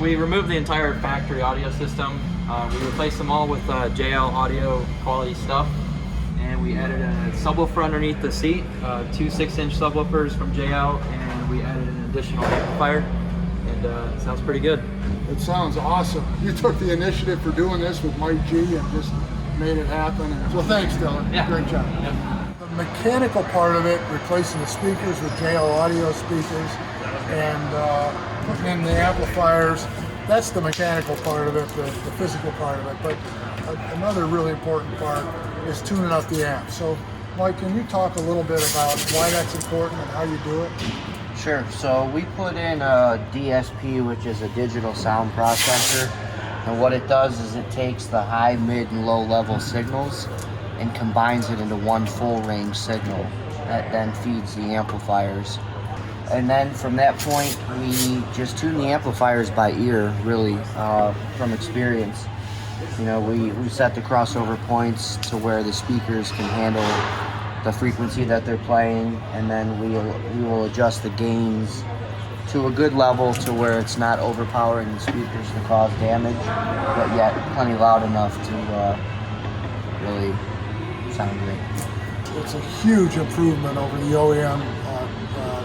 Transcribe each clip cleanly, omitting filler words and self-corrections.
we removed the entire factory audio system. We replaced them all with JL audio quality stuff, and we added a subwoofer underneath the seat, two 6-inch subwoofers from JL, and we added an additional amplifier, and it sounds pretty good. It sounds awesome. You took the initiative for doing this with Mike G and just made it happen. And so thanks, Dylan. Yeah. Great job. Yeah. The mechanical part of it, replacing the speakers with JL audio speakers and putting in the amplifiers, that's the mechanical part of it, the physical part of it. But another really important part is tuning up the amp. So Mike, can you talk a little bit about why that's important and how you do it? Sure. So we put in a DSP, which is a digital sound processor, and what it does is it takes the high, mid, and low level signals and combines it into one full range signal that then feeds the amplifiers. And then from that point, we just tune the amplifiers by ear, really, from experience. You know, we set the crossover points to where the speakers can handle the frequency that they're playing, and then we will adjust the gains to a good level to where it's not overpowering the speakers to cause damage, but yet plenty loud enough to really sound great. It's a huge improvement over the OEM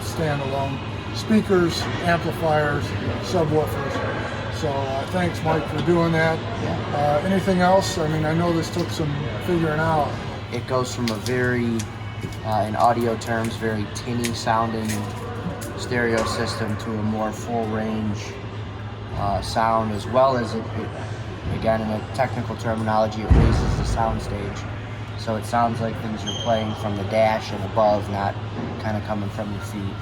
standalone speakers, amplifiers, subwoofers. So thanks, Mike, for doing that. Yeah. Anything else? I mean, I know this took some figuring out. It goes from a very, in audio terms, very tinny sounding stereo system to a more full range sound, as well as it, again, in a technical terminology, it raises the sound stage. So it sounds like things are playing from the dash and above, not kind of coming from your feet.